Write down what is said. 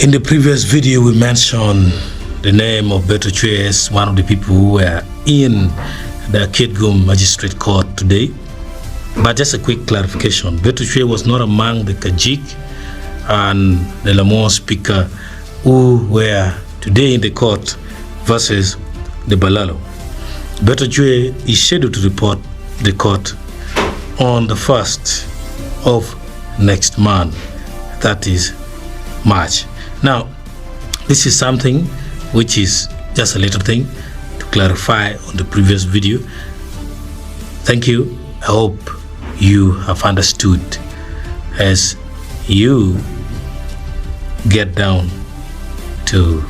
In the previous video, we mentioned the name of Ocwee as one of the people who were in the Kitgum Magistrate Court today. But just a quick clarification, Ocwee was not among the Kajik and the Lamon speaker who were today in the court versus the Balaalo. Ocwee is scheduled to report the court on the 1st of next month, that is March. Now, this is something which is just a little thing to clarify on the previous video. Thank you. I hope you have understood as you get down to